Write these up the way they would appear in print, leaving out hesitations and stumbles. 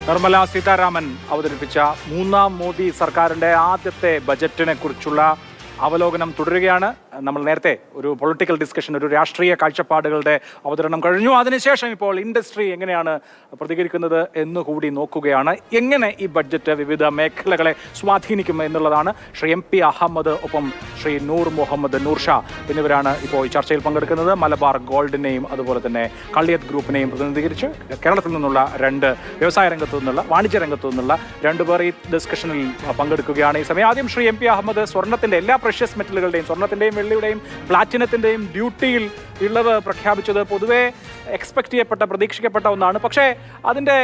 നിർമ്മല സീതാരാമൻ അവതരിപ്പിച്ച മൂന്നാം മോദി സർക്കാരിന്റെ ആദ്യത്തെ ബജറ്റിനെ കുറിച്ചുള്ള അവലോകനം തുടരുകയാണ്. നമ്മൾ നേരത്തെ ഒരു പൊളിറ്റിക്കൽ ഡിസ്കഷൻ, ഒരു രാഷ്ട്രീയ കാഴ്ചപ്പാടുകളുടെ അവതരണം കഴിഞ്ഞു. അതിനുശേഷം ഇപ്പോൾ ഇൻഡസ്ട്രി എങ്ങനെയാണ് പ്രതികരിക്കുന്നത് എന്നുകൂടി നോക്കുകയാണ്. എങ്ങനെ ഈ ബഡ്ജറ്റ് വിവിധ മേഖലകളെ സ്വാധീനിക്കും എന്നുള്ളതാണ്. ശ്രീ MP അഹമ്മദ്, ഒപ്പം ശ്രീ നൂർ മുഹമ്മദ് നൂർ ഷാ എന്നിവരാണ് ഇപ്പോൾ ഈ ചർച്ചയിൽ പങ്കെടുക്കുന്നത്. മലബാർ ഗോൾഡിനെയും അതുപോലെ തന്നെ കള്ളിയത്ത് ഗ്രൂപ്പിനെയും പ്രതിനിധീകരിച്ച് കേരളത്തിൽ നിന്നുള്ള രണ്ട് വ്യവസായ രംഗത്തു നിന്നുള്ള, വാണിജ്യ രംഗത്തു നിന്നുള്ള രണ്ടുപേർ ഈ ഡിസ്കഷനിൽ പങ്കെടുക്കുകയാണ്. ഈ സമയം ആദ്യം ശ്രീ MP അഹമ്മദ്, സ്വർണ്ണത്തിന്റെ എല്ലാ പ്രഷ്യസ് മെറ്റലുകളുടെയും, സ്വർണ്ണത്തിന്റെയും വെള്ളിയുടെയും പ്ലാറ്റിനത്തിന്റെയും ഡ്യൂട്ടിയിൽ ഇളവ് പ്രഖ്യാപിച്ചത് പൊതുവെ എക്സ്പെക്ട് ചെയ്യപ്പെട്ട, പ്രതീക്ഷിക്കപ്പെട്ട ഒന്നാണ്. പക്ഷേ അതിന്റെ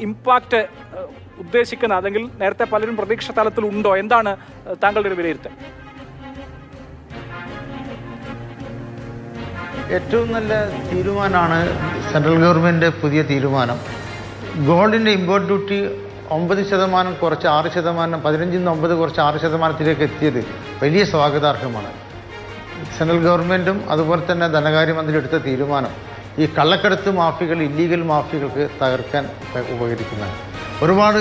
ഇമ്പാക്റ്റ് ഉദ്ദേശിക്കുന്ന, അല്ലെങ്കിൽ നേരത്തെ പലരും പ്രതീക്ഷ തലത്തിൽ ഉണ്ടോ? എന്താണ് താങ്കളുടെ ഒരു വിലയിരുത്തൽ? ഏറ്റവും നല്ല തീരുമാനമാണ് സെൻട്രൽ ഗവൺമെൻറ് പുതിയ തീരുമാനം. ഗോൾഡിൻ്റെ ഇമ്പോർട്ട് ഡ്യൂട്ടി 9% കുറച്ച് 6%, 15 നിന്ന് 9 കുറച്ച് 6%-ലേക്ക് എത്തിയത് വലിയ സ്വാഗതാർഹമാണ്. സെൻട്രൽ ഗവൺമെൻറ്റും അതുപോലെ തന്നെ ധനകാര്യമന്ത്രി എടുത്ത തീരുമാനം ഈ കള്ളക്കടത്ത് മാഫിയകൾ, ഇല്ലീഗൽ മാഫിയകൾക്ക് തകർക്കാൻ ഉപകരിക്കുന്നതാണ്. ഒരുപാട്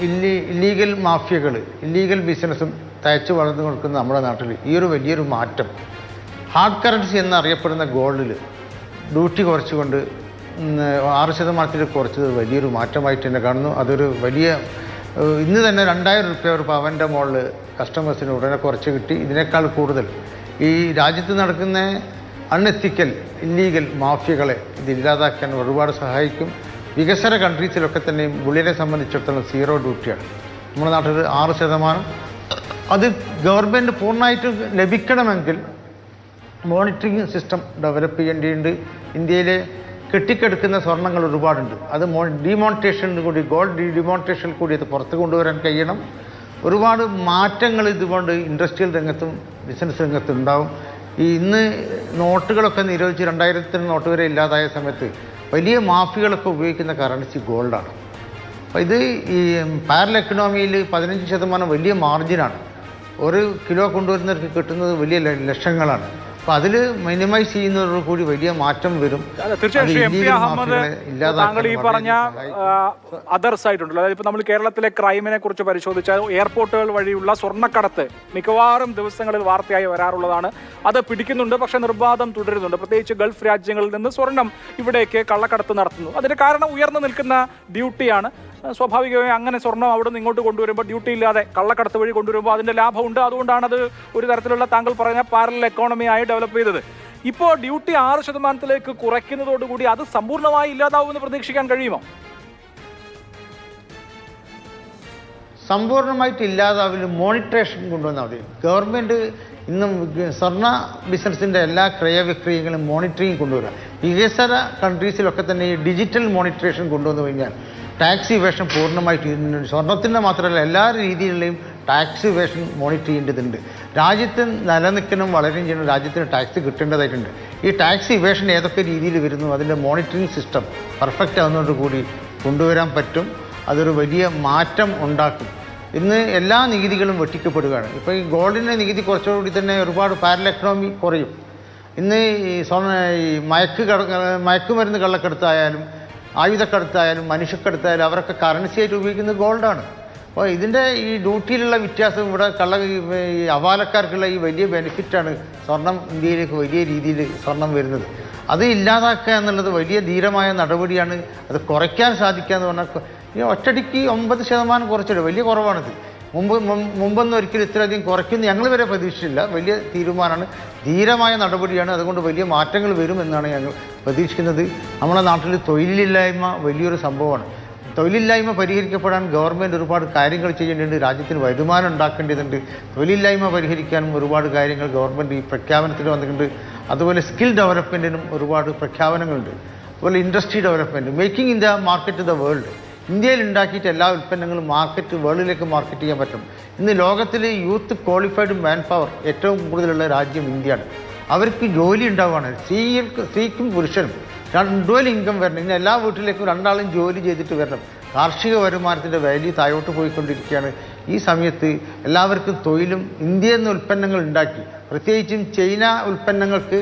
ഇല്ലീഗൽ മാഫിയകൾ, ഇല്ലീഗൽ ബിസിനസ്സും തയ്ച്ചു വളർന്നു കൊടുക്കുന്ന നമ്മുടെ നാട്ടിൽ ഈ ഒരു വലിയൊരു മാറ്റം, ഹാർഡ് കറൻസി എന്നറിയപ്പെടുന്ന ഗോൾഡിൽ ഡ്യൂട്ടി കുറച്ചുകൊണ്ട് 6% കുറച്ചത് വലിയൊരു മാറ്റമായിട്ട് തന്നെ കാണുന്നു. അതൊരു വലിയ, ഇന്ന് തന്നെ 2000 രൂപ ഒരു പവൻ്റെ മുകളിൽ കസ്റ്റമേഴ്സിന് ഉടനെ കുറച്ച് കിട്ടി. ഇതിനേക്കാൾ കൂടുതൽ ഈ രാജ്യത്ത് നടക്കുന്ന അൺഎത്തിക്കൽ, ഇല്ലീഗൽ മാഫിയകളെ ഇതില്ലാതാക്കാൻ ഒരുപാട് സഹായിക്കും. വികസന കൺട്രീസിലൊക്കെ തന്നെയും ബുള്ളിനെ സംബന്ധിച്ചിടത്തോളം 0 ഡ്യൂട്ടിയാണ്. നമ്മുടെ നാട്ടിൽ 6%. അത് ഗവൺമെൻറ് പൂർണ്ണമായിട്ട് ലഭിക്കണമെങ്കിൽ മോണിറ്ററിങ് സിസ്റ്റം ഡെവലപ്പ് ചെയ്യേണ്ടതുണ്ട്. ഇന്ത്യയിലെ കെട്ടിക്കെടുക്കുന്ന സ്വർണ്ണങ്ങൾ ഒരുപാടുണ്ട്. അത് ഡിമോണിറ്റേഷനിൽ കൂടി, ഗോൾഡ് ഡിമോണിറ്റേഷനിൽ കൂടി അത് പുറത്ത് കൊണ്ടുവരാൻ കഴിയണം. ഒരുപാട് മാറ്റങ്ങൾ ഇതുകൊണ്ട് ഇൻഡസ്ട്രിയൽ രംഗത്തും ബിസിനസ് രംഗത്തും ഉണ്ടാവും. ഇന്ന് നോട്ടുകളൊക്കെ നിരോധിച്ച് 2000 നോട്ട് വരെ ഇല്ലാതായ സമയത്ത് വലിയ മാഫിയകളൊക്കെ ഉപയോഗിക്കുന്ന കറൻസി ഗോൾഡാണ്. അപ്പോൾ ഇത് ഈ പാരലൽ എക്കണോമിയിൽ 15% വലിയ മാർജിനാണ്. 1 കിലോ കൊണ്ടുവരുന്നവർക്ക് കിട്ടുന്നത് വലിയ ലക്ഷങ്ങളാണ്. അപ്പോൾ അതിൽ മിനിമൈസ് ചെയ്യുന്നതോടു കൂടി വലിയ മാറ്റം വരും. തീർച്ചയായും MP അഹമ്മദ്, താങ്കൾ ഈ പറഞ്ഞ അതർ സൈഡ് ഉണ്ടല്ലോ, അതായത് ഇപ്പോൾ നമ്മൾ കേരളത്തിലെ ക്രൈമിനെ കുറിച്ച് പരിശോധിച്ചാൽ എയർപോർട്ടുകൾ വഴിയുള്ള സ്വർണ്ണക്കടത്ത് മിക്കവാറും ദിവസങ്ങളിൽ വാർത്തയായി വരാറുള്ളതാണ്. അത് പിടിക്കുന്നുണ്ട്, പക്ഷേ നിർബാധം തുടരുന്നുണ്ട്. പ്രത്യേകിച്ച് ഗൾഫ് രാജ്യങ്ങളിൽ നിന്ന് സ്വർണം ഇവിടേക്ക് കള്ളക്കടത്ത് നടത്തുന്നു. അതിന് കാരണം ഉയർന്നു നിൽക്കുന്ന ഡ്യൂട്ടിയാണ്. സ്വാഭാവികമായി അങ്ങനെ സ്വർണം അവിടെ നിന്ന് ഇങ്ങോട്ട് കൊണ്ടുവരുമ്പോൾ, ഡ്യൂട്ടി ഇല്ലാതെ കള്ളക്കടത്ത് വഴി കൊണ്ടുവരുമ്പോൾ അതിൻ്റെ ലാഭമുണ്ട്. അതുകൊണ്ടാണ് അത് ഒരു തരത്തിലുള്ള, താങ്കൾ പറഞ്ഞ പാരലൽ എക്കോണമി ആയി ഡെവലപ്പ് ചെയ്തത്. ഇപ്പോൾ ഡ്യൂട്ടി 6%-ലേക്ക് കുറയ്ക്കുന്നതോടുകൂടി അത് സമ്പൂർണ്ണമായി ഇല്ലാതാവുമെന്ന് പ്രതീക്ഷിക്കാൻ കഴിയുമോ? സമ്പൂർണ്ണമായിട്ട് ഇല്ലാതാവില്ല. മോണിറ്ററേഷൻ കൊണ്ടുവന്നാൽ മതി. ഗവൺമെൻറ് ഇന്നും സ്വർണ്ണ ബിസിനസ്സിൻ്റെ എല്ലാ ക്രയവിക്രയങ്ങളും മോണിറ്ററിങ് കൊണ്ടുവരിക. വികസന കൺട്രീസിലൊക്കെ തന്നെ ഈ ഡിജിറ്റൽ മോണിറ്ററേഷൻ കൊണ്ടുവന്നു കഴിഞ്ഞാൽ ടാക്സ് ഇവേഷൻ പൂർണ്ണമായിട്ട്, സ്വർണ്ണത്തിൻ്റെ മാത്രമല്ല എല്ലാ രീതിയിലെയും ടാക്സ് ഇവേഷൻ മോണിറ്റർ ചെയ്യേണ്ടതുണ്ട്. രാജ്യത്ത് നിലനിൽക്കണം, വളരെയും ചെയ്യണം, രാജ്യത്തിന് ടാക്സ് കിട്ടേണ്ടതായിട്ടുണ്ട്. ഈ ടാക്സ് ഇവേഷൻ ഏതൊക്കെ രീതിയിൽ വരുന്നു, അതിൻ്റെ മോണിറ്ററിങ് സിസ്റ്റം പെർഫെക്റ്റ് ആവുന്നതോടുകൂടി കൊണ്ടുവരാൻ പറ്റും. അതൊരു വലിയ മാറ്റം ഉണ്ടാക്കും. ഇന്ന് എല്ലാ നികുതികളും വെട്ടിക്കപ്പെടുകയാണ്. ഇപ്പോൾ ഈ ഗോൾഡിൻ്റെ നികുതി കുറച്ചുകൂടി തന്നെ ഒരുപാട് പാരലൽ എക്കണോമി കുറയും. ഇന്ന് ഈ മയക്കുമരുന്ന് കള്ളക്കടത്തായാലും ആയുധക്കടത്തായാലും മനുഷ്യക്കടത്തായാലും അവരൊക്കെ കറൻസിയായിട്ട് ഉപയോഗിക്കുന്നത് ഗോൾഡാണ്. അപ്പോൾ ഇതിൻ്റെ ഈ ഡ്യൂട്ടിയിലുള്ള വ്യത്യാസം, ഇവിടെ ഈ അവാലക്കാർക്കുള്ള ഈ വലിയ ബെനിഫിറ്റാണ് സ്വർണം ഇന്ത്യയിലേക്ക് വലിയ രീതിയിൽ സ്വർണം വരുന്നത്. അത് ഇല്ലാതാക്കുക എന്നുള്ളത് വലിയ ധീരമായ നടപടിയാണ്. അത് സാധിക്കുക എന്ന് പറഞ്ഞാൽ ഈ ഒറ്റടിക്ക് 9% കുറച്ചിട്ട് വലിയ കുറവാണിത്. മുമ്പൊന്നും ഒരിക്കലും ഇത്രയധികം കുറയ്ക്കുന്നു ഞങ്ങൾ വരെ പ്രതീക്ഷിച്ചില്ല. വലിയ തീരുമാനമാണ്, ധീരമായ നടപടിയാണ്. അതുകൊണ്ട് വലിയ മാറ്റങ്ങൾ വരുമെന്നാണ് ഞങ്ങൾ പ്രതീക്ഷിക്കുന്നത്. നമ്മുടെ നാട്ടിൽ തൊഴിലില്ലായ്മ വലിയൊരു സംഭവമാണ്. തൊഴിലില്ലായ്മ പരിഹരിക്കപ്പെടാൻ ഗവൺമെൻറ് ഒരുപാട് കാര്യങ്ങൾ ചെയ്യേണ്ടതുണ്ട്. രാജ്യത്തിന് വരുമാനം ഉണ്ടാക്കേണ്ടതുണ്ട്. തൊഴിലില്ലായ്മ പരിഹരിക്കാനും ഒരുപാട് കാര്യങ്ങൾ ഗവൺമെൻറ് ഈ പ്രഖ്യാപനത്തിൽ വന്നിട്ടുണ്ട്. അതുപോലെ സ്കിൽ ഡെവലപ്മെൻറ്റിനും ഒരുപാട് പ്രഖ്യാപനങ്ങളുണ്ട്. അതുപോലെ industry development, making in the market the world. ഇന്ത്യയിൽ ഉണ്ടാക്കിയിട്ട് എല്ലാ ഉൽപ്പന്നങ്ങളും വേൾഡിലേക്ക് മാർക്കറ്റ് ചെയ്യാൻ പറ്റും. ഇന്ന് ലോകത്തിൽ യൂത്ത് ക്വാളിഫൈഡ് മാൻ പവർ ഏറ്റവും കൂടുതലുള്ള രാജ്യം ഇന്ത്യയാണ്. അവർക്ക് ജോലി ഉണ്ടാവുകയാണ്. സ്ത്രീക്കും പുരുഷനും ഡുവൽ ഇൻകം വരണം. ഇന്ന് എല്ലാ വീട്ടിലേക്കും 2 ആളും ജോലി ചെയ്തിട്ട് വരണം. കാർഷിക വരുമാനത്തിൻ്റെ വാല്യൂ താഴോട്ട് പോയിക്കൊണ്ടിരിക്കുകയാണ്. ഈ സമയത്ത് എല്ലാവർക്കും തൊഴിലും ഇന്ത്യയിൽ നിന്ന് ഉൽപ്പന്നങ്ങൾ ഉണ്ടാക്കി, പ്രത്യേകിച്ചും ചൈന ഉൽപ്പന്നങ്ങൾക്ക്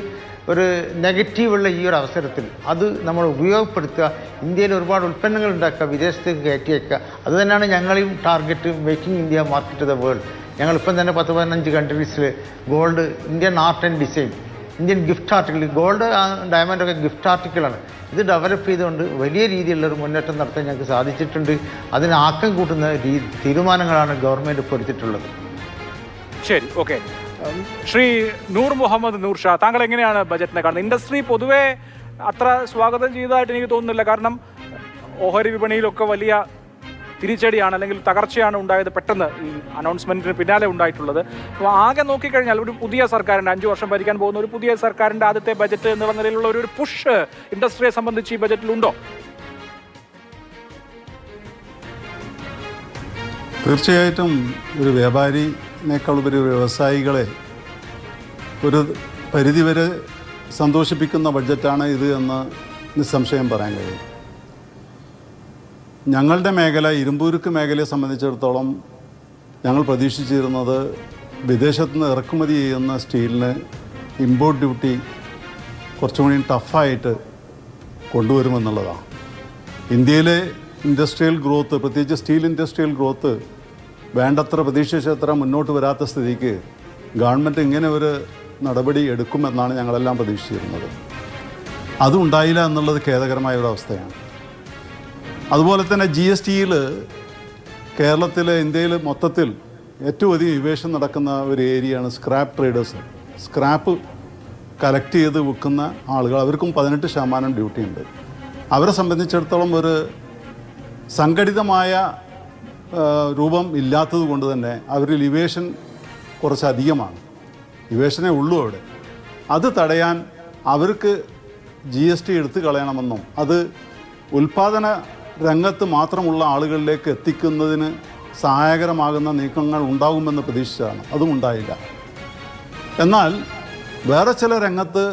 ഒരു നെഗറ്റീവുള്ള ഈ ഒരു അവസരത്തിൽ അത് നമ്മൾ ഉപയോഗപ്പെടുത്തുക, ഇന്ത്യയിൽ ഒരുപാട് ഉൽപ്പന്നങ്ങൾ ഉണ്ടാക്കുക, വിദേശത്തേക്ക് കയറ്റിയേക്കുക. അതുതന്നെയാണ് ഞങ്ങളെയും target, making India market the world. ഞങ്ങളിപ്പം തന്നെ 10-15 കൺട്രീസിൽ gold, Indian art and design, Indian gift article, gold ഡയമണ്ടൊക്കെ ഗിഫ്റ്റ് ആർട്ടിക്കിളാണ്. ഇത് ഡെവലപ്പ് ചെയ്തുകൊണ്ട് വലിയ രീതിയിലുള്ളൊരു മുന്നേറ്റം നടത്താൻ ഞങ്ങൾക്ക് സാധിച്ചിട്ടുണ്ട്. അതിന് ആക്കം കൂട്ടുന്ന തീരുമാനങ്ങളാണ് ഗവൺമെൻറ് ഇപ്പോൾ എടുത്തിട്ടുള്ളത്. ശരി, ഓക്കെ. ശ്രീ നൂർ മുഹമ്മദ് നൂർ ഷാ, താങ്കൾ എങ്ങനെയാണ് ബജറ്റിനെ കാണുന്നത്? ഇൻഡസ്ട്രി പൊതുവെ അത്ര സ്വാഗതം ചെയ്തതായിട്ട് എനിക്ക് തോന്നുന്നില്ല. കാരണം ഓഹരി വിപണിയിലൊക്കെ വലിയ തിരിച്ചടിയാണ് അല്ലെങ്കിൽ തകർച്ചയാണ് ഉണ്ടായത് പെട്ടെന്ന് ഈ അനൗൺസ്മെന്റിന് പിന്നാലെ ഉണ്ടായിട്ടുള്ളത്. അപ്പോൾ ആകെ നോക്കിക്കഴിഞ്ഞാൽ ഒരു പുതിയ സർക്കാരിൻ്റെ 5 വർഷം ഭരിക്കാൻ പോകുന്ന ഒരു പുതിയ സർക്കാരിൻ്റെ ആദ്യത്തെ ബജറ്റ് എന്നുള്ള നിലയിലുള്ള ഒരു പുഷ് ഇൻഡസ്ട്രിയെ സംബന്ധിച്ച് ഈ ബജറ്റിലുണ്ടോ? തീർച്ചയായിട്ടും ഒരു വ്യാപാരിനേക്കാൾ ഉപരി വ്യവസായികളെ ഒരു പരിധിവരെ സന്തോഷിപ്പിക്കുന്ന ബഡ്ജറ്റാണ് ഇത് എന്ന് നിസ്സംശയം പറയാൻ കഴിയും. ഞങ്ങളുടെ മേഖല, ഇരുമ്പുരുക്ക് മേഖലയെ സംബന്ധിച്ചിടത്തോളം ഞങ്ങൾ പ്രതീക്ഷിച്ചിരുന്നത് വിദേശത്തു നിന്ന് ഇറക്കുമതി ചെയ്യുന്ന സ്റ്റീലിന് ഇമ്പോർട്ട് ഡ്യൂട്ടി കുറച്ചും കൂടി ടഫായിട്ട് കൊണ്ടുവരുമെന്നുള്ളതാണ്. ഇന്ത്യയിലെ ഇൻഡസ്ട്രിയൽ ഗ്രോത്ത്, പ്രത്യേകിച്ച് സ്റ്റീൽ ഇൻഡസ്ട്രിയൽ ഗ്രോത്ത് വേണ്ടത്ര പ്രതീക്ഷിച്ചത്ര മുന്നോട്ട് വരാത്ത സ്ഥിതിക്ക് ഗവൺമെൻറ് ഇങ്ങനെ ഒരു നടപടി എടുക്കുമെന്നാണ് ഞങ്ങളെല്ലാം പ്രതീക്ഷിച്ചിരുന്നത്. അതുണ്ടായില്ല എന്നുള്ളത് ഖേദകരമായ ഒരു അവസ്ഥയാണ്. അതുപോലെ തന്നെ GSTയിൽ കേരളത്തിൽ, ഇന്ത്യയിൽ മൊത്തത്തിൽ ഏറ്റവും അധികം ഇവേഷൻ നടക്കുന്ന ഒരു ഏരിയയാണ് സ്ക്രാപ്പ് ട്രേഡേഴ്സ്. സ്ക്രാപ്പ് കളക്ട് ചെയ്ത് വിൽക്കുന്ന ആളുകൾ, അവർക്കും 18% ഡ്യൂട്ടി ഉണ്ട്. അവരെ സംബന്ധിച്ചിടത്തോളം ഒരു സംഘടിതമായ രൂപം ഇല്ലാത്തത് കൊണ്ട് തന്നെ അവരിൽ ഇവേഷൻ കുറച്ചധികമാണ്. ഇവേഷനേ ഉള്ളൂ അവിടെ. അത് തടയാൻ അവർക്ക് GST എടുത്തു കളയണമെന്നും അത് ഉൽപ്പാദന രംഗത്ത് മാത്രമുള്ള ആളുകളിലേക്ക് എത്തിക്കുന്നതിന് സഹായകരമാകുന്ന നീക്കങ്ങൾ ഉണ്ടാകുമെന്ന് പ്രതീക്ഷിച്ചതാണ്. അതും ഉണ്ടായില്ല. എന്നാൽ വേറെ ചില രംഗത്ത്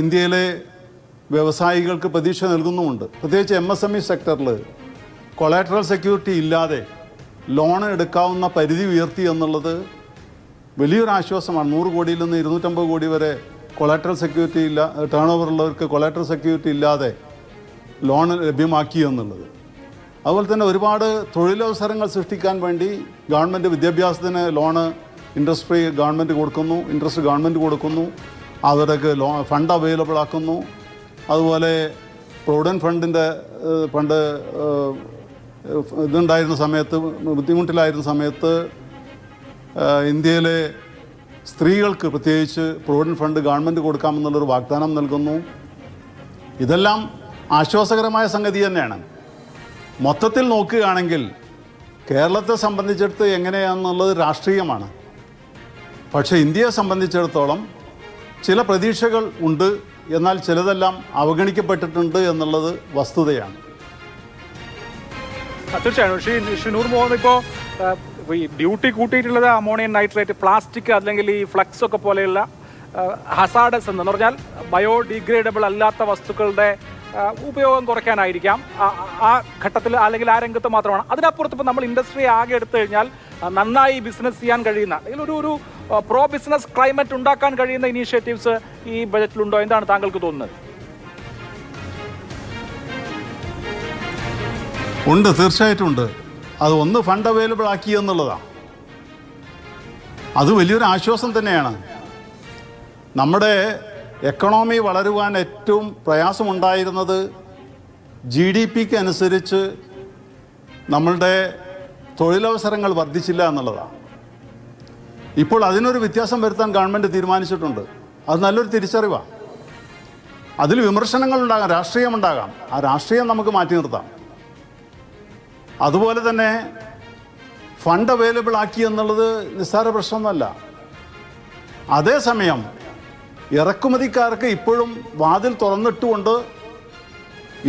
ഇന്ത്യയിലെ വ്യവസായികൾക്ക് പ്രതീക്ഷ നൽകുന്നുമുണ്ട്. പ്രത്യേകിച്ച് MSME സെക്ടറിൽ കൊളാറ്ററൽ സെക്യൂരിറ്റി ഇല്ലാതെ ലോൺ എടുക്കാവുന്ന പരിധി ഉയർത്തി എന്നുള്ളത് വലിയൊരു ആശ്വാസമാണ്. 100 കോടിയിൽ നിന്ന് 250 കോടി വരെ കൊളാറ്ററൽ സെക്യൂരിറ്റി ഇല്ല, ടേൺ ഓവറുള്ളവർക്ക് കൊളാറ്ററൽ സെക്യൂരിറ്റി ഇല്ലാതെ ലോൺ ലഭ്യമാക്കി എന്നുള്ളത്. അതുപോലെ തന്നെ ഒരുപാട് തൊഴിലവസരങ്ങൾ സൃഷ്ടിക്കാൻ വേണ്ടി ഗവൺമെൻറ് വിദ്യാഭ്യാസത്തിന് ലോണ് ഇൻട്രസ്റ്റ് ഗവൺമെൻറ് കൊടുക്കുന്നു. അവർക്ക് ഫണ്ട് അവൈലബിൾ ആക്കുന്നു. അതുപോലെ പ്രൊവിഡൻറ്റ് ഫണ്ടിൻ്റെ പണ്ട് ഇതുണ്ടായിരുന്ന സമയത്ത്, ബുദ്ധിമുട്ടിലായിരുന്ന സമയത്ത് ഇന്ത്യയിലെ സ്ത്രീകൾക്ക് പ്രത്യേകിച്ച് പ്രൊവിഡൻറ്റ് ഫണ്ട് ഗവൺമെൻറ് കൊടുക്കാമെന്നുള്ളൊരു വാഗ്ദാനം നൽകുന്നു. ഇതെല്ലാം ആശ്വാസകരമായ സംഗതി തന്നെയാണ്. മൊത്തത്തിൽ നോക്കുകയാണെങ്കിൽ കേരളത്തെ സംബന്ധിച്ചിടത്ത് എങ്ങനെയാണെന്നുള്ളത് രാഷ്ട്രീയമാണ്. പക്ഷേ ഇന്ത്യയെ സംബന്ധിച്ചിടത്തോളം ചില പ്രതീക്ഷകൾ ഉണ്ട്, എന്നാൽ ചിലതെല്ലാം അവഗണിക്കപ്പെട്ടിട്ടുണ്ട് എന്നുള്ളത് വസ്തുതയാണ്. തീർച്ചയായും ശ്രീ നൂർ മുഹമ്മദ്, ഇപ്പോൾ ഈ ഡ്യൂട്ടി കൂട്ടിയിട്ടുള്ളത് അമോണിയം നൈട്രേറ്റ്, പ്ലാസ്റ്റിക് അല്ലെങ്കിൽ ഈ ഫ്ലക്സ് ഒക്കെ പോലെയുള്ള ഹസാഡസ് എന്ന് പറഞ്ഞാൽ ബയോഡിഗ്രേഡബിൾ അല്ലാത്ത വസ്തുക്കളുടെ ഉപയോഗം കുറയ്ക്കാനായിരിക്കാം ആ ഘട്ടത്തിൽ, അല്ലെങ്കിൽ ആ രംഗത്ത് മാത്രമാണ്. അതിനപ്പുറത്ത് ഇപ്പോൾ നമ്മൾ ഇൻഡസ്ട്രി ആകെ എടുത്തു കഴിഞ്ഞാൽ നന്നായി ബിസിനസ് ചെയ്യാൻ കഴിയുന്ന, അല്ലെങ്കിൽ ഒരു പ്രോ ബിസിനസ് ക്ലൈമറ്റ് ഉണ്ടാക്കാൻ കഴിയുന്ന ഇനീഷ്യേറ്റീവ്സ് ഈ ബജറ്റിലുണ്ടോ? എന്താണ് താങ്കൾക്ക് തോന്നുന്നത്? ഉണ്ട്, തീർച്ചയായിട്ടും ഉണ്ട്. അത് ഒന്ന് ഫണ്ട് അവൈലബിൾ ആക്കി എന്നുള്ളതാണ്. അത് വലിയൊരു ആശ്വാസം തന്നെയാണ്. നമ്മുടെ എക്കണോമി വളരുവാൻ ഏറ്റവും പ്രയാസമുണ്ടായിരുന്നത് GDPക്ക് അനുസരിച്ച് നമ്മളുടെ തൊഴിലവസരങ്ങൾ വർദ്ധിച്ചില്ല എന്നുള്ളതാണ്. ഇപ്പോൾ അതിനൊരു വ്യത്യാസം വരുത്താൻ ഗവൺമെൻറ് തീരുമാനിച്ചിട്ടുണ്ട്. അത് നല്ലൊരു തിരിച്ചറിവാണ്. അതിൽ വിമർശനങ്ങളുണ്ടാകാം, രാഷ്ട്രീയമുണ്ടാകാം. ആ രാഷ്ട്രീയം നമുക്ക് മാറ്റി നിർത്താം. അതുപോലെ തന്നെ ഫണ്ട് അവൈലബിൾ ആക്കി എന്നുള്ളത് നിസ്സാര പ്രശ്നമൊന്നുമല്ല. അതേസമയം ഇറക്കുമതിക്കാർക്ക് ഇപ്പോഴും വാതിൽ തുറന്നിട്ടുകൊണ്ട്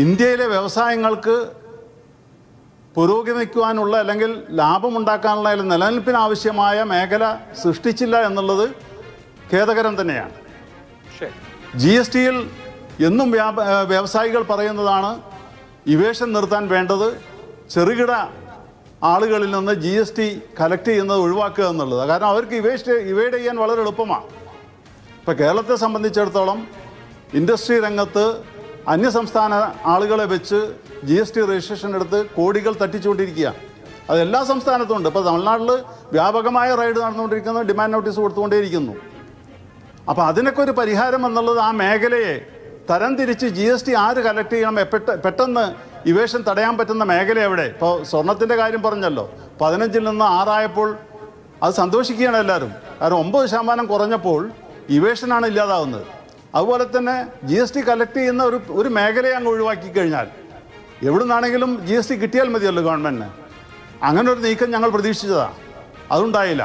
ഇന്ത്യയിലെ വ്യവസായങ്ങൾക്ക് പുരോഗമിക്കുവാനുള്ള, അല്ലെങ്കിൽ ലാഭമുണ്ടാക്കാനുള്ള, അല്ലെങ്കിൽ നിലനിൽപ്പിനാവശ്യമായ മേഖല സൃഷ്ടിച്ചില്ല എന്നുള്ളത് ഖേദകരം തന്നെയാണ്. GSTയിൽ എന്നും വ്യവസായികൾ പറയുന്നതാണ് ഇവേഷൻ നിർത്താൻ വേണ്ടത് ചെറുകിട ആളുകളിൽ നിന്ന് GST കളക്ട് ചെയ്യുന്നത് ഒഴിവാക്കുക എന്നുള്ളത്. കാരണം അവർക്ക് ഇവയുടെ ചെയ്യാൻ വളരെ എളുപ്പമാണ്. ഇപ്പോൾ കേരളത്തെ സംബന്ധിച്ചിടത്തോളം ഇൻഡസ്ട്രി രംഗത്ത് അന്യസംസ്ഥാന ആളുകളെ വെച്ച് GST രജിസ്ട്രേഷൻ എടുത്ത് കോടികൾ തട്ടിച്ചുകൊണ്ടിരിക്കുക. അത് എല്ലാ സംസ്ഥാനത്തും ഉണ്ട്. ഇപ്പോൾ തമിഴ്നാട്ടിൽ വ്യാപകമായ റൈഡ് നടന്നുകൊണ്ടിരിക്കുന്നു, ഡിമാൻഡ് നോട്ടീസ് കൊടുത്തുകൊണ്ടേയിരിക്കുന്നു. അപ്പോൾ അതിനൊക്കെ ഒരു പരിഹാരം എന്നുള്ളത് ആ മേഖലയെ തരംതിരിച്ച് GST ആര് കളക്ട് ചെയ്യണം, പെട്ടെന്ന് ഇവേഷൻ തടയാൻ പറ്റുന്ന മേഖല എവിടെ? ഇപ്പോൾ സ്വർണത്തിൻ്റെ കാര്യം പറഞ്ഞല്ലോ, 15-ൽ നിന്ന് 6 ആയപ്പോൾ അത് സന്തോഷിക്കുകയാണ് എല്ലാവരും. കാരണം 9% കുറഞ്ഞപ്പോൾ ഇവേഷനാണ് ഇല്ലാതാവുന്നത്. അതുപോലെ തന്നെ GST കളക്ട് ചെയ്യുന്ന ഒരു മേഖലയെ അങ്ങ് ഒഴിവാക്കി കഴിഞ്ഞാൽ എവിടെ നിന്നാണെങ്കിലും GST കിട്ടിയാൽ മതിയല്ലോ ഗവൺമെൻറ്റിന്. അങ്ങനെ ഒരു നീക്കം ഞങ്ങൾ പ്രതീക്ഷിച്ചതാണ്, അതുണ്ടായില്ല.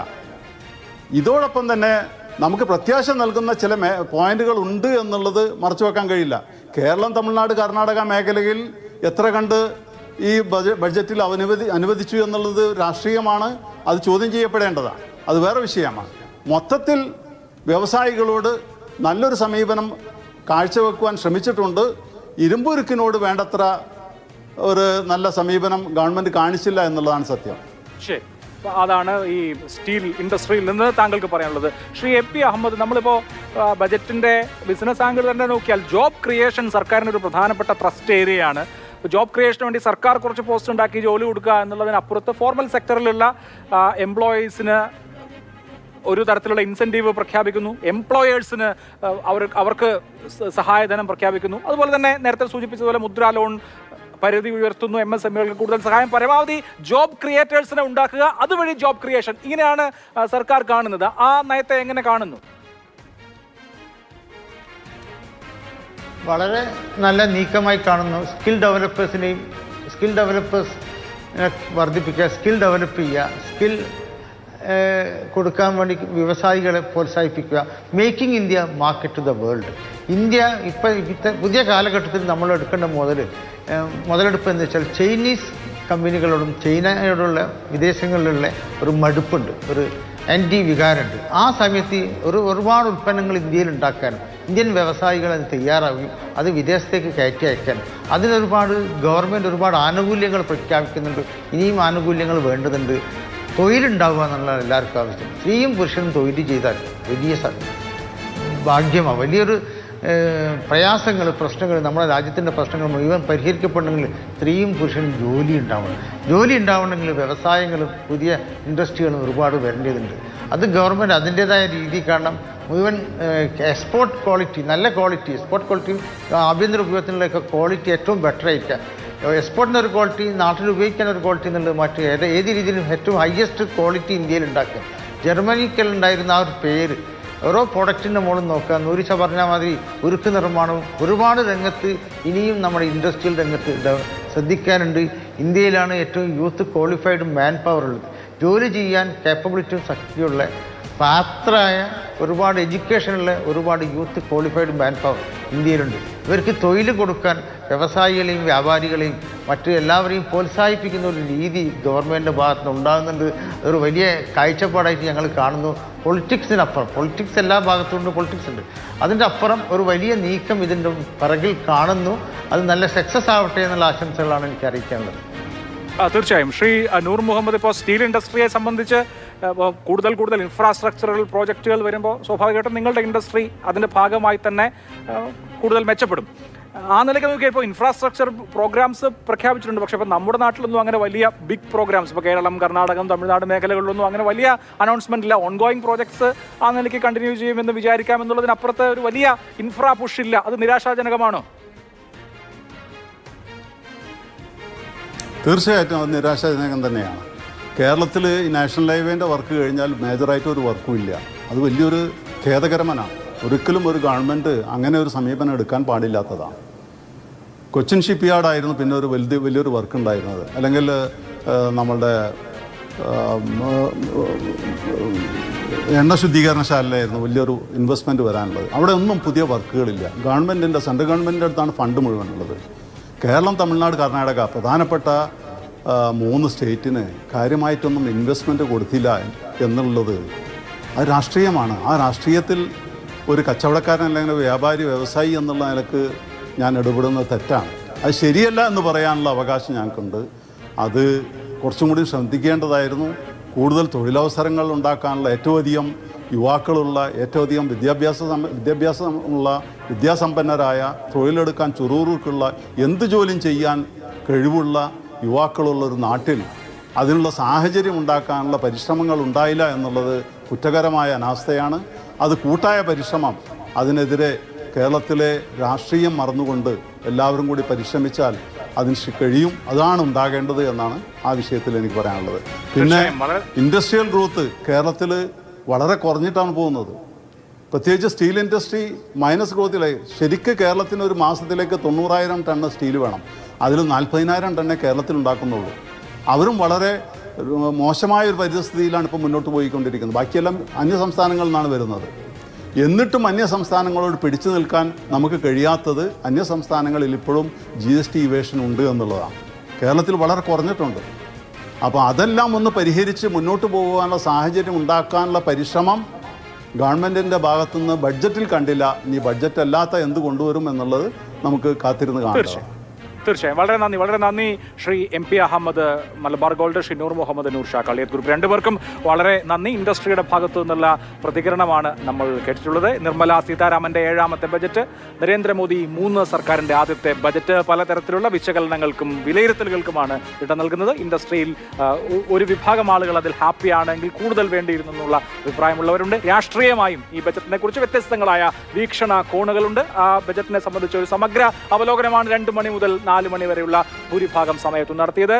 ഇതോടൊപ്പം തന്നെ നമുക്ക് പ്രത്യാശ നൽകുന്ന ചില പോയിന്റുകൾ ഉണ്ട് എന്നുള്ളത് മറച്ചു വെക്കാൻ കഴിയില്ല. കേരളം, തമിഴ്നാട്, കർണാടക മേഖലയിൽ എത്ര കണ്ട് ഈ ബഡ്ജറ്റിൽ അനുവദിച്ചു എന്നുള്ളത് രാഷ്ട്രീയമാണ്, അത് ചോദ്യം ചെയ്യപ്പെടേണ്ടതാണ്, അത് വേറെ വിഷയമാണ്. മൊത്തത്തിൽ വ്യവസായികളോട് നല്ലൊരു സമീപനം കാഴ്ചവെക്കുവാൻ ശ്രമിച്ചിട്ടുണ്ട്. ഇരുമ്പുരുക്കിനോട് വേണ്ടത്ര ഒരു നല്ല സമീപനം ഗവൺമെൻറ് കാണിച്ചില്ല എന്നുള്ളതാണ് സത്യം. ശരി, അതാണ് ഈ സ്റ്റീൽ ഇൻഡസ്ട്രിയിൽ നിന്ന് താങ്കൾക്ക് പറയാനുള്ളത്. ശ്രീ AP അഹമ്മദ്, നമ്മളിപ്പോൾ ബജറ്റിൻ്റെ ബിസിനസ് ആംഗിൾ തന്നെ നോക്കിയാൽ ജോബ് ക്രിയേഷൻ സർക്കാരിന് ഒരു പ്രധാനപ്പെട്ട ട്രസ്റ്റ് ഏരിയയാണ്. ജോബ് ക്രിയേഷന് വേണ്ടി സർക്കാർ കുറച്ച് പോസ്റ്റ് ഉണ്ടാക്കി ജോലി കൊടുക്കുക എന്നുള്ളതിനപ്പുറത്ത് ഫോർമൽ സെക്ടറിലുള്ള എംപ്ലോയീസിന് ഒരു തരത്തിലുള്ള ഇൻസെൻറ്റീവ് പ്രഖ്യാപിക്കുന്നു, എംപ്ലോയേഴ്സിന് അവർക്ക് സഹായധനം പ്രഖ്യാപിക്കുന്നു. അതുപോലെ തന്നെ നേരത്തെ സൂചിപ്പിച്ചതുപോലെ മുദ്രാ ലോൺ പരിധി ഉയർത്തുന്നു, MSMEകൾക്ക് കൂടുതൽ സഹായം, പരമാവധി ജോബ് ക്രിയേറ്റേഴ്സിനെ ഉണ്ടാക്കുക, അതുവഴി ജോബ് ക്രിയേഷൻ. ഇങ്ങനെയാണ് സർക്കാർ കാണുന്നത്. ആ നയത്തെ എങ്ങനെ കാണുന്നു? വളരെ നല്ല നീക്കമായി കാണുന്നു. സ്കിൽ ഡെവലപ്പേഴ്സ് വർദ്ധിപ്പിക്കുക, സ്കിൽ ഡെവലപ്പ് ചെയ്യുക, സ്കിൽ കൊടുക്കാൻ വേണ്ടി വ്യവസായികളെ പ്രോത്സാഹിപ്പിക്കുക. Making India market to the world. India ഇപ്പോഴത്തെ പുതിയ കാലഘട്ടത്തിൽ നമ്മൾ എടുക്കേണ്ട മുതലെടുപ്പ് എന്ന് വെച്ചാൽ ചൈനീസ് കമ്പനികളോടും ചൈനയോടുള്ള വിദേശങ്ങളിലുള്ള ഒരു മടുപ്പുണ്ട്, ഒരു ആൻറ്റി വികാരമുണ്ട്. ആ സമയത്ത് ഒരുപാട് ഉൽപ്പന്നങ്ങൾ ഇന്ത്യയിൽ ഉണ്ടാക്കാനും ഇന്ത്യൻ വ്യവസായികൾ അത് തയ്യാറാവുകയും അത് വിദേശത്തേക്ക് കയറ്റി അയക്കാനും ഗവൺമെൻറ് ഒരുപാട് ആനുകൂല്യങ്ങൾ പ്രഖ്യാപിക്കുന്നുണ്ട്. ഇനിയും ആനുകൂല്യങ്ങൾ വേണ്ടതുണ്ട്. തൊഴിലുണ്ടാവുക എന്നുള്ളതാണ് എല്ലാവർക്കും ആവശ്യം. സ്ത്രീയും പുരുഷനും തൊഴിൽ ചെയ്താൽ വലിയ ഭാഗ്യമാണ്. വലിയൊരു പ്രശ്നങ്ങൾ നമ്മുടെ രാജ്യത്തിൻ്റെ പ്രശ്നങ്ങൾ മുഴുവൻ പരിഹരിക്കപ്പെടണമെങ്കിൽ സ്ത്രീയും പുരുഷനും ജോലി ഉണ്ടാവണമെങ്കിൽ വ്യവസായങ്ങളും പുതിയ ഇൻഡസ്ട്രികളും ഒരുപാട് വരേണ്ടതുണ്ട്. അത് ഗവൺമെൻറ് അതിൻ്റേതായ രീതി കാണണം. മുഴുവൻ എക്സ്പോർട്ട് ക്വാളിറ്റി, നല്ല ക്വാളിറ്റി, എക്സ്പോർട്ട് ക്വാളിറ്റിയും ആഭ്യന്തര ഉപയോഗത്തിനുള്ളൊക്കെ ക്വാളിറ്റി ഏറ്റവും ബെറ്റർ ആയിരിക്കുക. എക്സ്പോർട്ടിൻ്റെ ഒരു ക്വാളിറ്റി, നാട്ടിൽ ഉപയോഗിക്കാൻ ഒരു ക്വാളിറ്റി എന്നുള്ളത് മറ്റ് ഏത് രീതിയിലും ഏറ്റവും ഹയസ്റ്റ് ക്വാളിറ്റി ഇന്ത്യയിൽ ഉണ്ടാക്കുക. ജർമ്മനിക്കുണ്ടായിരുന്ന ആ ഒരു പേര് ഓരോ പ്രൊഡക്റ്റിൻ്റെ മുകളിൽ നോക്കുക. നൂരിച്ച പറഞ്ഞ മാതിരി ഉരുക്ക് നിർമ്മാണവും ഒരുപാട് രംഗത്ത് ഇനിയും നമ്മുടെ ഇൻഡസ്ട്രിയൽ രംഗത്ത് ശ്രദ്ധിക്കാനുണ്ട്. ഇന്ത്യയിലാണ് ഏറ്റവും യൂത്ത് ക്വാളിഫൈഡ് മാൻ പവർ ഉള്ളത്. ജോലി ചെയ്യാൻ കേപ്പബിലിറ്റിയും ശക്തിയുള്ള പാത്രമായ ഒരുപാട് എഡ്യൂക്കേഷനുള്ള ഒരുപാട് യൂത്ത് ക്വാളിഫൈഡ് മാൻ പവർ ഇന്ത്യയിലുണ്ട്. ഇവർക്ക് തൊഴിൽ കൊടുക്കാൻ വ്യവസായികളെയും വ്യാപാരികളെയും മറ്റു എല്ലാവരെയും പ്രോത്സാഹിപ്പിക്കുന്ന ഒരു രീതി ഗവൺമെൻറ്റിൻ്റെ ഭാഗത്ത് നിന്ന് ഉണ്ടാകുന്നുണ്ട്. ഒരു വലിയ കാഴ്ചപ്പാടായിട്ട് ഞങ്ങൾ കാണുന്നു. പൊളിറ്റിക്സിനപ്പുറം, പൊളിറ്റിക്സ് എല്ലാ ഭാഗത്തുകൊണ്ട് പൊളിറ്റിക്സ് ഉണ്ട്, അതിൻ്റെ അപ്പുറം ഒരു വലിയ നീക്കം ഇതിൻ്റെ പിറകിൽ കാണുന്നു. അത് നല്ല സക്സസ് ആവട്ടെ എന്നുള്ള ആശംസകളാണ് എനിക്ക് അറിയിക്കാനുള്ളത്. തീർച്ചയായും. ശ്രീ നൂർ മുഹമ്മദ്, ഇപ്പോൾ സ്റ്റീൽ ഇൻഡസ്ട്രിയെ സംബന്ധിച്ച് കൂടുതൽ ഇൻഫ്രാസ്ട്രക്ചറൽ പ്രോജക്റ്റുകൾ വരുമ്പോൾ സ്വാഭാവികമായിട്ടും നിങ്ങളുടെ ഇൻഡസ്ട്രി അതിൻ്റെ ഭാഗമായി തന്നെ കൂടുതൽ മെച്ചപ്പെടും. ആ നിലയ്ക്ക് നോക്കിയാൽ ഇപ്പോൾ ഇൻഫ്രാസ്ട്രക്ചർ പ്രോഗ്രാംസ് പ്രഖ്യാപിച്ചിട്ടുണ്ട്. പക്ഷേ ഇപ്പോൾ നമ്മുടെ നാട്ടിലൊന്നും അങ്ങനെ വലിയ ബിഗ് പ്രോഗ്രാംസ്, ഇപ്പോൾ കേരളം, കർണാടകം, തമിഴ്നാട് മേഖലകളിലൊന്നും അങ്ങനെ വലിയ അനൗൺസ്മെൻ്റ് ഇല്ല. ഓൺഗോയിങ് പ്രോജക്ട്സ് ആ നിലയ്ക്ക് കണ്ടിന്യൂ ചെയ്യുമെന്ന് വിചാരിക്കാം. എന്നുള്ളതിനപ്പുറത്ത് ഒരു വലിയ ഇൻഫ്രാ പുഷ് ഇല്ല. അത് നിരാശാജനകമാണോ? തീർച്ചയായിട്ടും അത് നിരാശാജനകം തന്നെയാണ്. കേരളത്തിൽ ഈ നാഷണൽ ഹൈവേൻ്റെ വർക്ക് കഴിഞ്ഞാൽ മേജറായിട്ട് ഒരു വർക്കും ഇല്ല. അത് വലിയൊരു ഖേദകരമാണ്. ഒരിക്കലും ഒരു ഗവൺമെൻറ് അങ്ങനെ ഒരു സമീപനം എടുക്കാൻ പാടില്ലാത്തതാണ്. കൊച്ചിൻ ഷിപ്പ് യാർഡായിരുന്നു പിന്നെ ഒരു വലിയൊരു വർക്ക് ഉണ്ടായിരുന്നത്. അല്ലെങ്കിൽ നമ്മളുടെ എണ്ണ ശുദ്ധീകരണശാലയിലായിരുന്നു വലിയൊരു ഇൻവെസ്റ്റ്മെൻറ്റ് വരാനുള്ളത്. അവിടെ ഒന്നും പുതിയ വർക്കുകളില്ല. ഗവൺമെൻറ്റിൻ്റെ, സെൻട്രൽ ഗവൺമെൻറ്റിൻ്റെ അടുത്താണ് ഫണ്ട് മുഴുവനുള്ളത്. കേരളം, തമിഴ്നാട്, കർണാടക പ്രധാനപ്പെട്ട 3 സ്റ്റേറ്റിന് കാര്യമായിട്ടൊന്നും ഇൻവെസ്റ്റ്മെൻറ്റ് കൊടുത്തില്ല എന്നുള്ളത് അത് രാഷ്ട്രീയമാണ്. ആ രാഷ്ട്രീയത്തിൽ ഒരു കച്ചവടക്കാരൻ അല്ലെങ്കിൽ വ്യാപാരി, വ്യവസായി എന്നുള്ള നിലക്ക് ഞാൻ ഇടപെടുന്നത് തെറ്റാണ്. അത് ശരിയല്ല എന്ന് പറയാനുള്ള അവകാശം ഞങ്ങൾക്കുണ്ട്. അത് കുറച്ചും കൂടി ശ്രദ്ധിക്കേണ്ടതായിരുന്നു. കൂടുതൽ തൊഴിലവസരങ്ങൾ ഉണ്ടാക്കാനുള്ള ഏറ്റവും അധികം യുവാക്കളുള്ള, ഏറ്റവും അധികം വിദ്യാഭ്യാസമുള്ള, വിദ്യാസമ്പന്നരായ, തൊഴിലെടുക്കാൻ ചുറുചുറുക്കുള്ള, എന്ത് ജോലിയും ചെയ്യാൻ കഴിവുള്ള യുവാക്കളുള്ള ഒരു നാട്ടിൽ അതിനുള്ള സാഹചര്യം ഉണ്ടാക്കാനുള്ള പരിശ്രമങ്ങൾ ഉണ്ടായില്ല എന്നുള്ളത് കുറ്റകരമായ അനാസ്ഥയാണ്. അത് കൂട്ടായ പരിശ്രമം, അതിനെതിരെ കേരളത്തിലെ രാഷ്ട്രീയം മറന്നുകൊണ്ട് എല്ലാവരും കൂടി പരിശ്രമിച്ചാൽ അതിന് കഴിയും. അതാണ് ഉണ്ടാകേണ്ടത് എന്നാണ് ആ വിഷയത്തിൽ എനിക്ക് പറയാനുള്ളത്. പിന്നെ ഇൻഡസ്ട്രിയൽ ഗ്രോത്ത് കേരളത്തിൽ വളരെ കുറഞ്ഞിട്ടാണ് പോകുന്നത്. പ്രത്യേകിച്ച് സ്റ്റീൽ ഇൻഡസ്ട്രി മൈനസ് ഗ്രോത്തിലായി. ശരിക്കും കേരളത്തിന് ഒരു മാസത്തിലേക്ക് 90,000 ടണ്ണ് സ്റ്റീൽ വേണം. അതിൽ 40,000 ടണ്ണേ കേരളത്തിൽ ഉണ്ടാക്കുന്നുള്ളൂ. അവരും വളരെ മോശമായൊരു പരിസ്ഥിതിയിലാണ് ഇപ്പോൾ മുന്നോട്ട് പോയിക്കൊണ്ടിരിക്കുന്നത്. ബാക്കിയെല്ലാം അന്യ സംസ്ഥാനങ്ങളിൽ നിന്നാണ് വരുന്നത്. എന്നിട്ടും അന്യ സംസ്ഥാനങ്ങളോട് പിടിച്ചു നിൽക്കാൻ നമുക്ക് കഴിയാത്തത് അന്യ സംസ്ഥാനങ്ങളിൽ ഇപ്പോഴും GST ഇവേഷൻ ഉണ്ട് എന്നുള്ളതാണ്. കേരളത്തിൽ വളരെ കുറഞ്ഞിട്ടുണ്ട്. അപ്പോൾ അതെല്ലാം ഒന്ന് പരിഹരിച്ച് മുന്നോട്ട് പോകാനുള്ള സാഹചര്യം ഉണ്ടാക്കാനുള്ള പരിശ്രമം ഗവൺമെൻറ്റിൻ്റെ ഭാഗത്തുനിന്ന് ബഡ്ജറ്റിൽ കണ്ടില്ല. ഇനി ബഡ്ജറ്റ് അല്ലാത്ത എന്ത് കൊണ്ടുവരും എന്നുള്ളത് നമുക്ക് കാത്തിരുന്ന് കാണാം. തീർച്ചയായും വളരെ നന്ദി ശ്രീ MP അഹമ്മദ് മലബാർ ഗോൾഡ്, ശ്രീ നൂർ മുഹമ്മദ് നൂർ ഷാ കളിയത്ത് ഗ്രൂപ്പ്, രണ്ടുപേർക്കും വളരെ നന്ദി. ഇൻഡസ്ട്രിയുടെ ഭാഗത്തു നിന്നുള്ള പ്രതികരണമാണ് നമ്മൾ കേട്ടിട്ടുള്ളത്. നിർമ്മല സീതാരാമന്റെ 7ാമത്തെ ബജറ്റ്, നരേന്ദ്രമോദി 3 സർക്കാരിന്റെ ആദ്യത്തെ ബജറ്റ്, പലതരത്തിലുള്ള വിശകലനങ്ങൾക്കും വിലയിരുത്തലുകൾക്കുമാണ് ഇടം നൽകുന്നത്. ഇൻഡസ്ട്രിയിൽ ഒരു വിഭാഗം ആളുകൾ അതിൽ ഹാപ്പിയാണെങ്കിൽ കൂടുതൽ വേണ്ടിയിരുന്നു എന്നുള്ള അഭിപ്രായമുള്ളവരുണ്ട്. രാഷ്ട്രീയമായും ഈ ബജറ്റിനെ കുറിച്ച് വ്യത്യസ്തങ്ങളായ വീക്ഷണ കോണുകളുണ്ട്. ആ ബജറ്റിനെ സംബന്ധിച്ച ഒരു സമഗ്ര അവലോകനമാണ് 2 മണി മുതൽ 4 മണി വരെയുള്ള ഭൂരിഭാഗം സമയത്തും നടത്തിയത്.